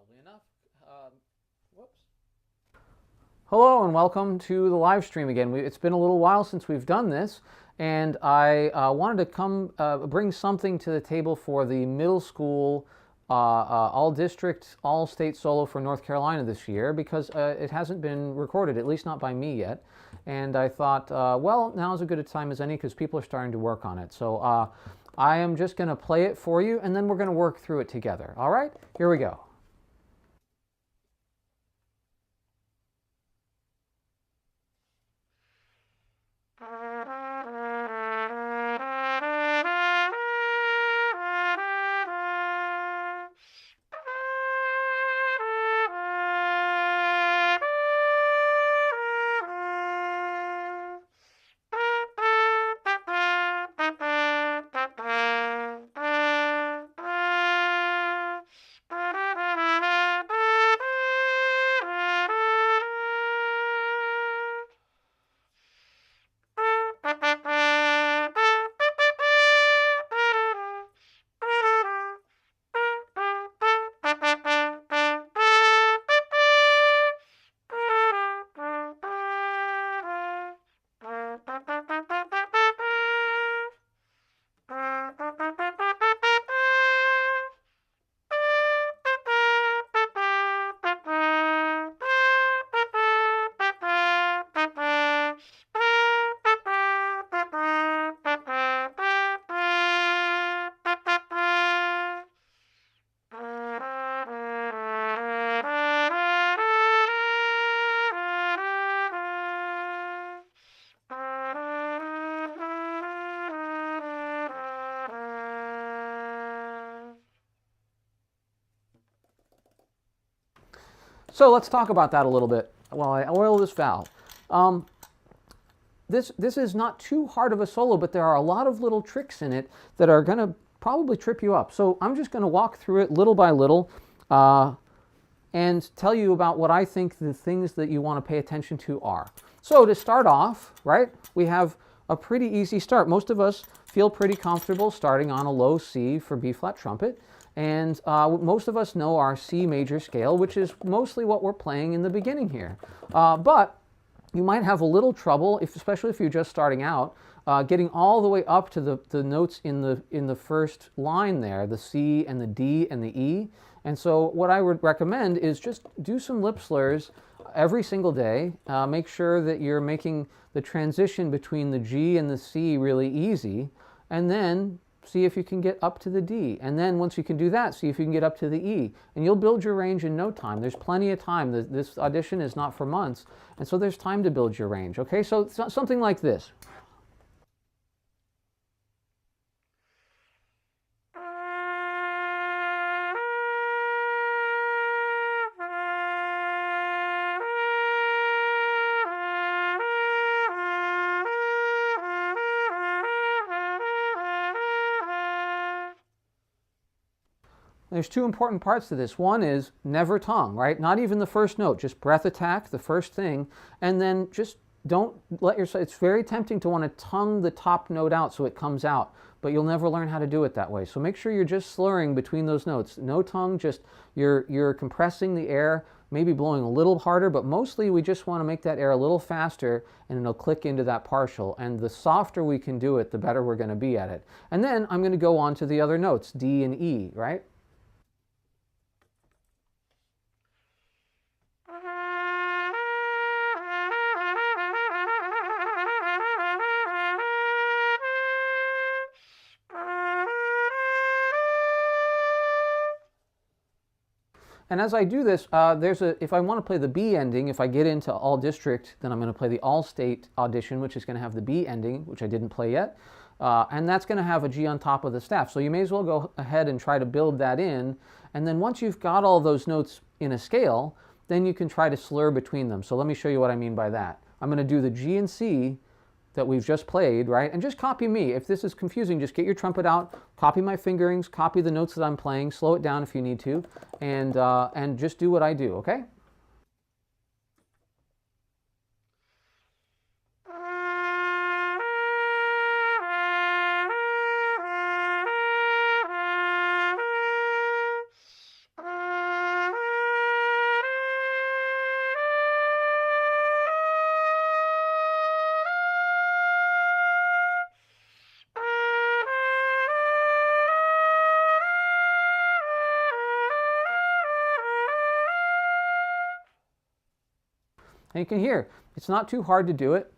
Oddly enough. Whoops. Hello and welcome to the live stream again. It's been a little while since we've done this, and I wanted to come bring something to the table for the middle school all-district, all-state solo for North Carolina this year, because it hasn't been recorded, at least not by me yet. And I thought, well, now's as good a time as any because people are starting to work on it. So I am just going to play it for you, and then we're going to work through it together. All right? Here we go. So let's talk about that a little bit while I oil this valve. This is not too hard of a solo, but there are a lot of little tricks in it that are going to probably trip you up. So I'm just going to walk through it little by little and tell you about what I think the things that you want to pay attention to are. So to start off, right, we have a pretty easy start. Most of us feel pretty comfortable starting on a low C for B-flat trumpet. And most of us know our C major scale, which is mostly what we're playing in the beginning here. But you might have a little trouble, especially if you're just starting out, getting all the way up to the notes in the first line there, the C and the D and the E. And so what I would recommend is just do some lip slurs every single day. Make sure that you're making the transition between the G and the C really easy, and then see if you can get up to the D. And then once you can do that, see if you can get up to the E. And you'll build your range in no time. There's plenty of time. This audition is not for months. And so there's time to build your range. Okay, so something like this. There's two important parts to this. One is never tongue, right? Not even the first note, just breath attack, the first thing, and then just don't let yourself, it's very tempting to want to tongue the top note out so it comes out, but you'll never learn how to do it that way. So make sure you're just slurring between those notes. No tongue, just you're compressing the air, maybe blowing a little harder, but mostly we just want to make that air a little faster and it'll click into that partial. And the softer we can do it, the better we're going to be at it. And then I'm going to go on to the other notes, D and E, right? And as I do this, if I want to play the B ending, if I get into all district, then I'm going to play the all state audition, which is going to have the B ending, which I didn't play yet. And that's going to have a G on top of the staff. So you may as well go ahead and try to build that in. And then once you've got all those notes in a scale, then you can try to slur between them. So let me show you what I mean by that. I'm going to do the G and C that we've just played, right? And just copy me. If this is confusing, just get your trumpet out, copy my fingerings, copy the notes that I'm playing, slow it down if you need to, and just do what I do, okay? And you can hear, it's not too hard to do it.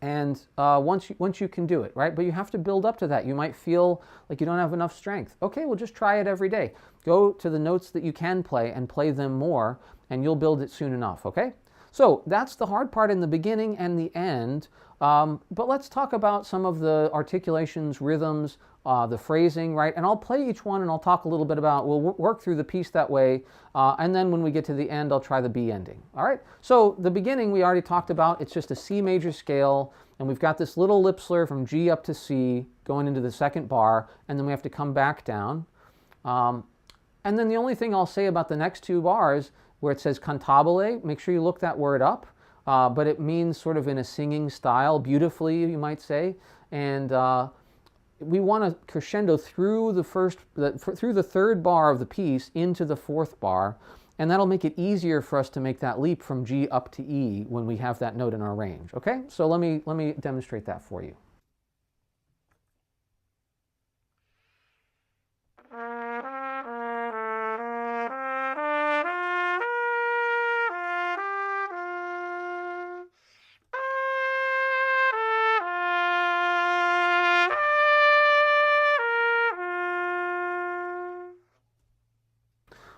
And once you can do it, right? But you have to build up to that. You might feel like you don't have enough strength. Okay, well, just try it every day. Go to the notes that you can play and play them more, and you'll build it soon enough, okay? So that's the hard part in the beginning and the end. But let's talk about some of the articulations, rhythms, the phrasing, right? And I'll play each one and I'll talk a little bit about, we'll work through the piece that way. And then when we get to the end, I'll try the B ending. All right? So the beginning we already talked about. It's just a C major scale. And we've got this little lip slur from G up to C going into the second bar. And then we have to come back down. And then the only thing I'll say about the next two bars where it says cantabile, make sure you look that word up. But it means sort of in a singing style, beautifully, you might say. And we want to crescendo through the third bar of the piece into the fourth bar, and that'll make it easier for us to make that leap from G up to E when we have that note in our range. Okay, so let me demonstrate that for you.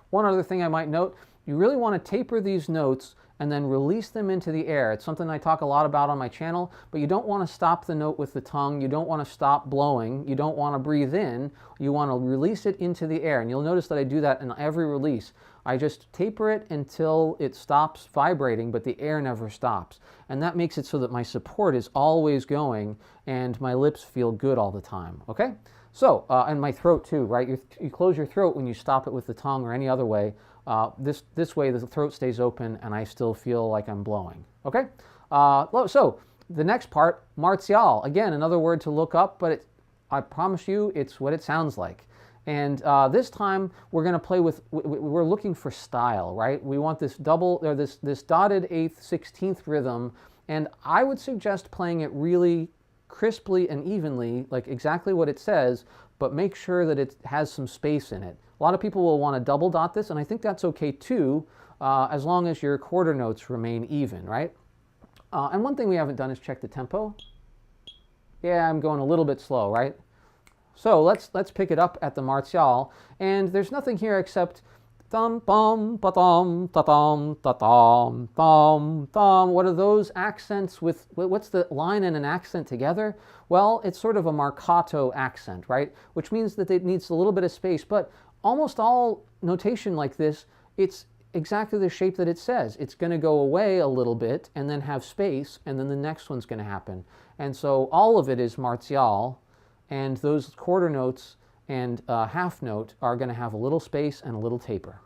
One other thing I might note, you really want to taper these notes and then release them into the air. It's something I talk a lot about on my channel, but you don't want to stop the note with the tongue. You don't want to stop blowing. You don't want to breathe in. You want to release it into the air. And you'll notice that I do that in every release. I just taper it until it stops vibrating, but the air never stops. And that makes it so that my support is always going and my lips feel good all the time, okay? So, and my throat too, right? You close your throat when you stop it with the tongue or any other way. This way the throat stays open and I still feel like I'm blowing, okay? So, the next part, martial. Again, another word to look up, but I promise you it's what it sounds like. And this time we're going to play with, we're looking for style, right? We want this double, or this dotted 8th, 16th rhythm, and I would suggest playing it really crisply and evenly, like exactly what it says, but make sure that it has some space in it. A lot of people will want to double dot this, and I think that's okay too, as long as your quarter notes remain even, right? And one thing we haven't done is check the tempo. Yeah, I'm going a little bit slow, right? So let's pick it up at the martial, and there's nothing here except thum bum ba thum ta thum ta thum thum thum. What are those accents with? What's the line and an accent together? Well, it's sort of a marcato accent, right? Which means that it needs a little bit of space. But almost all notation like this, it's exactly the shape that it says. It's going to go away a little bit and then have space, and then the next one's going to happen. And so all of it is martial, and those quarter notes and half note are going to have a little space and a little taper.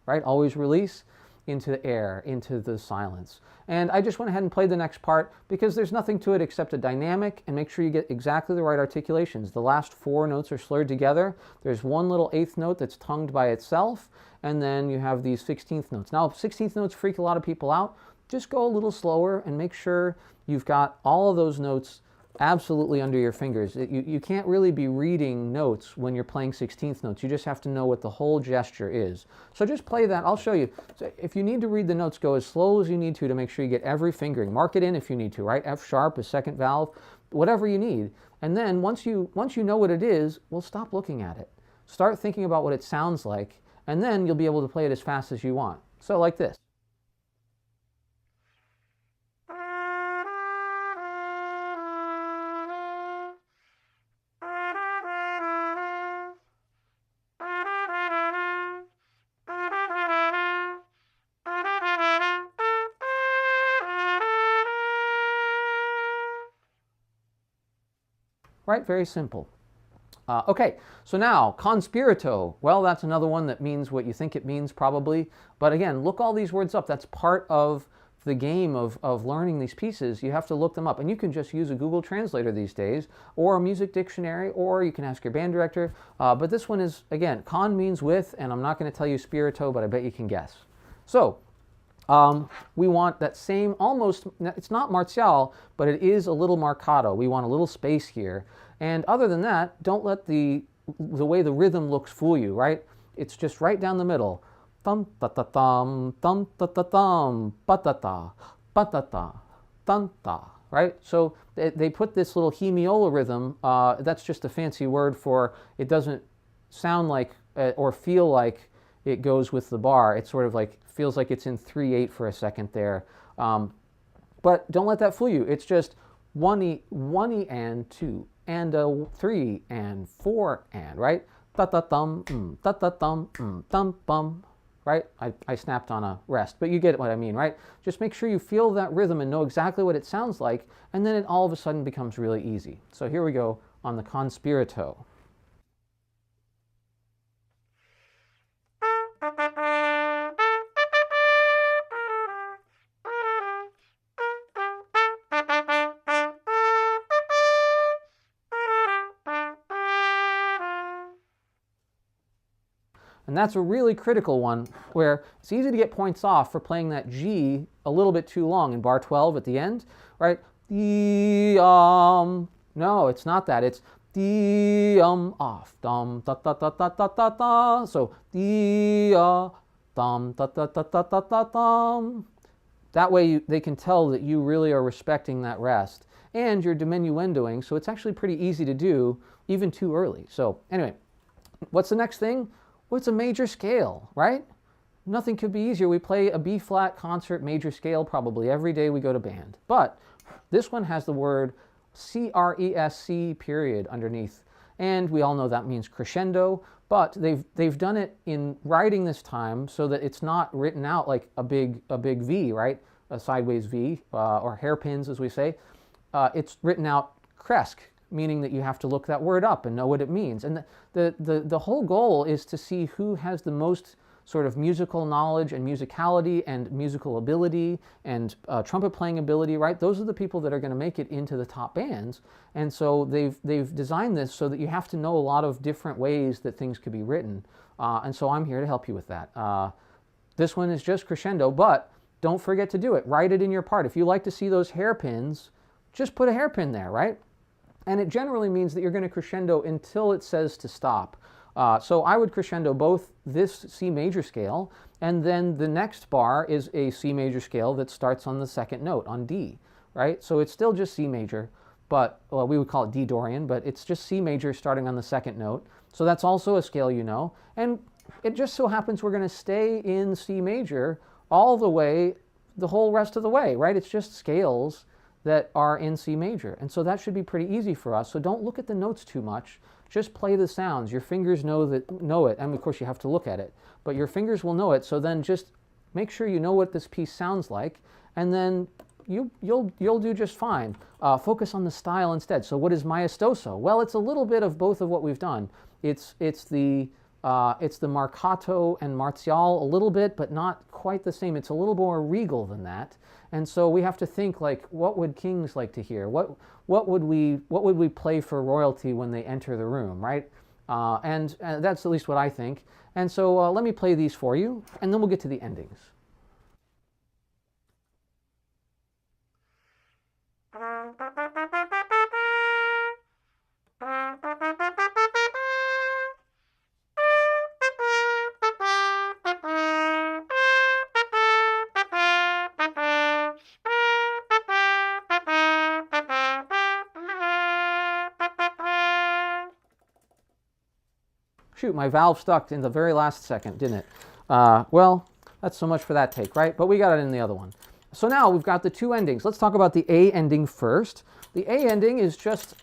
Right? Always release into the air, into the silence. And I just went ahead and played the next part because there's nothing to it except a dynamic, and make sure you get exactly the right articulations. The last 4 notes are slurred together. There's one little 8th note that's tongued by itself, and then you have these 16th notes. Now, 16th notes freak a lot of people out. Just go a little slower and make sure you've got all of those notes absolutely under your fingers. You can't really be reading notes when you're playing 16th notes. You just have to know what the whole gesture is. So just play that. I'll show you. So if you need to read the notes, go as slow as you need to make sure you get every fingering. Mark it in if you need to, right? F sharp, a second valve, whatever you need. And then once you know what it is, well, stop looking at it. Start thinking about what it sounds like, and then you'll be able to play it as fast as you want. So like this. Right? Very simple. Okay, so now, conspirito. Well, that's another one that means what you think it means, probably. But again, look all these words up. That's part of the game of learning these pieces, you have to look them up. And you can just use a Google Translator these days, or a music dictionary, or you can ask your band director. But this one is, again, con means with, and I'm not going to tell you spirito, but I bet you can guess. So we want that same, almost, it's not martial, but it is a little marcato. We want a little space here. And other than that, don't let the way the rhythm looks fool you, right? It's just right down the middle. Thum ta ta thum, thum ta ta thum, pa ta ta, thum ta, right? So they put this little hemiola rhythm. That's just a fancy word for it doesn't sound like or feel like it goes with the bar. It sort of like feels like it's in 3/8 for a second there. But don't let that fool you. It's just 1E and 2 and a 3 and 4 and, right? Ta ta thum, ta ta thum, thum bum, right? I snapped on a rest, but you get what I mean, right? Just make sure you feel that rhythm and know exactly what it sounds like, and then it all of a sudden becomes really easy. So here we go on the conspirito. And that's a really critical one where it's easy to get points off for playing that G a little bit too long in bar 12 at the end, right? No, it's not that. It's off. Dum ta ta ta ta ta ta ta. So dum ta ta ta ta ta ta dum. That way they can tell that you really are respecting that rest. And you're diminuendoing, so it's actually pretty easy to do even too early. So anyway, what's the next thing? Well, it's a major scale, right? Nothing could be easier. We play a B-flat concert major scale probably every day we go to band. But this one has the word C-R-E-S-C period underneath. And we all know that means crescendo, but they've done it in writing this time so that it's not written out like a big V, right? A sideways V, or hairpins as we say. It's written out cresque, meaning that you have to look that word up and know what it means. And the whole goal is to see who has the most sort of musical knowledge and musicality and musical ability and trumpet playing ability, right? Those are the people that are going to make it into the top bands. And so they've designed this so that you have to know a lot of different ways that things could be written. And so I'm here to help you with that. This one is just crescendo, but don't forget to do it. Write it in your part. If you like to see those hairpins, just put a hairpin there, right? And it generally means that you're going to crescendo until it says to stop. So I would crescendo both this C major scale, and then the next bar is a C major scale that starts on the second note, on D, right? So it's still just C major, but well, we would call it D Dorian, but it's just C major starting on the second note. So that's also a scale you know. And it just so happens we're going to stay in C major all the way, the whole rest of the way, right? It's just scales that are in C major. And so that should be pretty easy for us. So don't look at the notes too much. Just play the sounds. Your fingers know it. And of course you have to look at it, but your fingers will know it. So then just make sure you know what this piece sounds like, and then you'll do just fine. Focus on the style instead. So what is maestoso? Well, it's a little bit of both of what we've done. It's the marcato and martial a little bit, but not quite the same. It's a little more regal than that. And so we have to think like, what would kings like to hear? What would we play for royalty when they enter the room, right? And that's at least what I think. And so let me play these for you, and then we'll get to the endings. Shoot, my valve stuck in the very last second, didn't it? Well, that's so much for that take, right? But we got it in the other one. So now we've got the two endings. Let's talk about the A ending first. The A ending is just,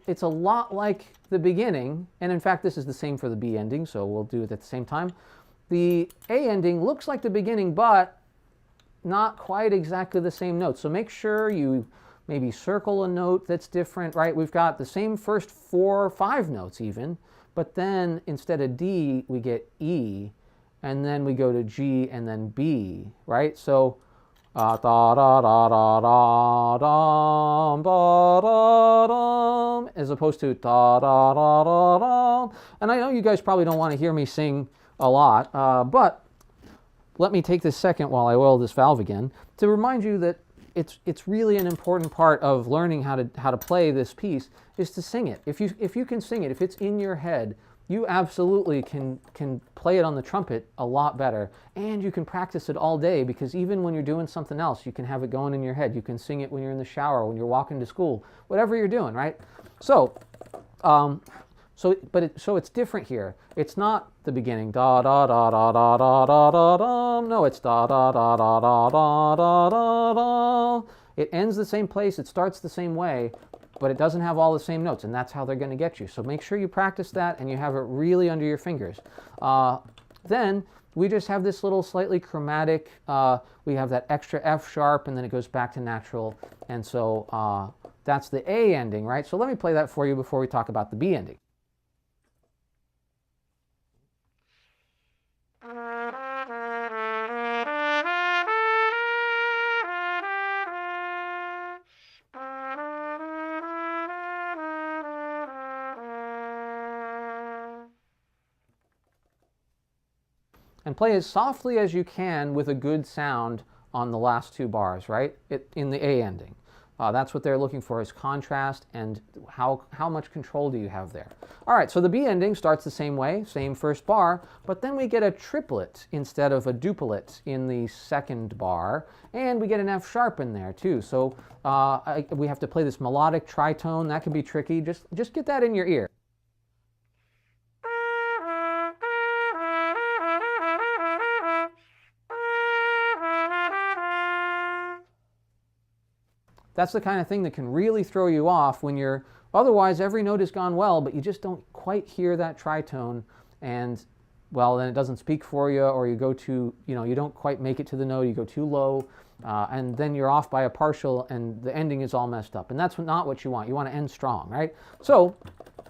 it's a lot like the beginning. And in fact, this is the same for the B ending, so we'll do it at the same time. The A ending looks like the beginning, but not quite exactly the same note. So make sure you maybe circle a note that's different, right? We've got the same first 4 or 5 notes even, but then instead of D, we get E, and then we go to G and then B, right? So Da da da da da dum ba da dum, as opposed to da da da da da. And I know you guys probably don't want to hear me sing a lot, but let me take this second while I oil this valve again to remind you that it's really an important part of learning how to play this piece is to sing it. If you can sing it, if it's in your head, you absolutely can play it on the trumpet a lot better, and you can practice it all day, because even when you're doing something else, you can have it going in your head. You can sing it when you're in the shower, when you're walking to school, whatever you're doing, right? So so it's different here. It's not the beginning da da da da da da da da da. No, it's da da da da da da da da da. It ends the same place. It starts the same way, but it doesn't have all the same notes, and that's how they're going to get you. So make sure you practice that and you have it really under your fingers. Then we just have this little slightly chromatic. We have that extra F sharp, and then it goes back to natural, and so that's the A ending, right? So let me play that for you before we talk about the B ending. And play as softly as you can with a good sound on the last two bars, right? In the A ending. That's what they're looking for, is contrast and how much control do you have there. All right, so the B ending starts the same way, same first bar, but then we get a triplet instead of a duplet in the second bar, and we get an F sharp in there too. So we have to play this melodic tritone. That can be tricky. Just get that in your ear. That's the kind of thing that can really throw you off when you're, otherwise every note has gone well, but you just don't quite hear that tritone, and well, then it doesn't speak for you, or you go too, you don't quite make it to the note, you go too low, and then you're off by a partial, and the ending is all messed up. And that's not what you want. You want to end strong, right? So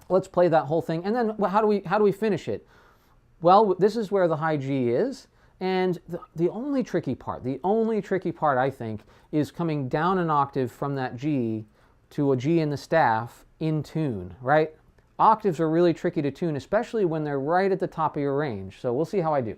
let's play that whole thing, and then how do we finish it? Well, this is where the high G is. And the only tricky part, I think, is coming down an octave from that G to a G in the staff in tune, right? Octaves are really tricky to tune, especially when they're right at the top of your range. So we'll see how I do.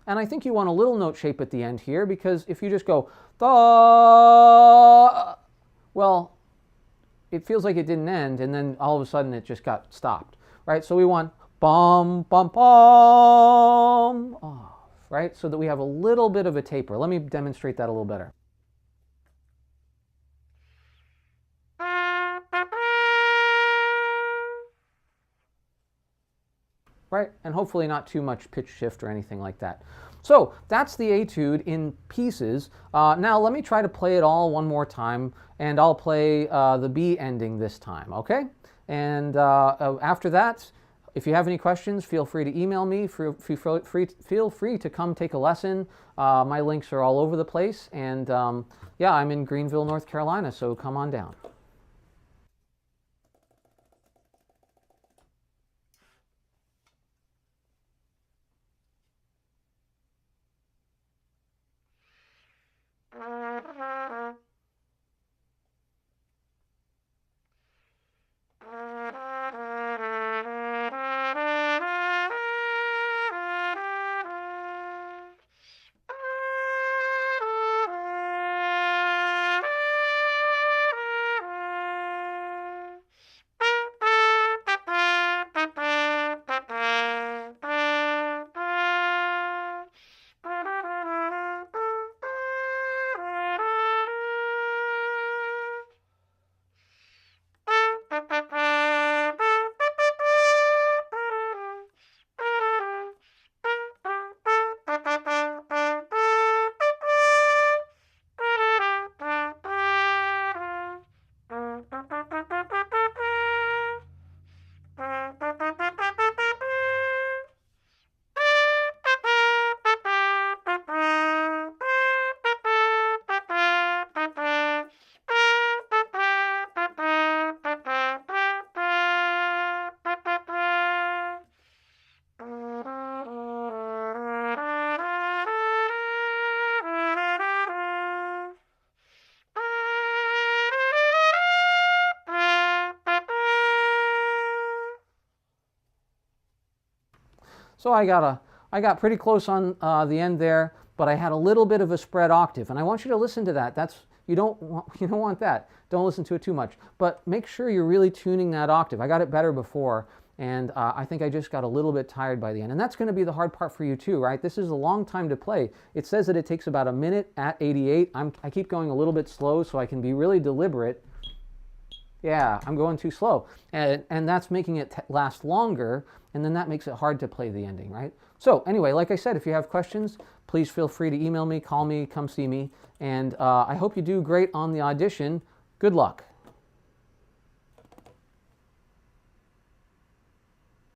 And I think you want a little note shape at the end here, because if you just go, da, well, it feels like it didn't end, and then all of a sudden it just got stopped, right? So we want bum, bum, bum, off, right? So that we have a little bit of a taper. Let me demonstrate that a little better. Right? And hopefully not too much pitch shift or anything like that. So that's the etude in pieces. Now let me try to play it all one more time, and I'll play the B ending this time, okay? And after that, if you have any questions, feel free to email me. Feel free to come take a lesson. My links are all over the place. And yeah, I'm in Greenville, North Carolina, so come on down. So I got pretty close on the end there, but I had a little bit of a spread octave, and I want you to listen to that. You don't want that. Don't listen to it too much, but make sure you're really tuning that octave. I got it better before, and I think I just got a little bit tired by the end, and that's going to be the hard part for you too, right? This is a long time to play. It says that it takes about a minute at 88. I keep going a little bit slow so I can be really deliberate. Yeah, I'm going too slow, and that's making it last longer, and then that makes it hard to play the ending, right? So anyway, like I said, if you have questions, please feel free to email me, call me, come see me, and I hope you do great on the audition. Good luck.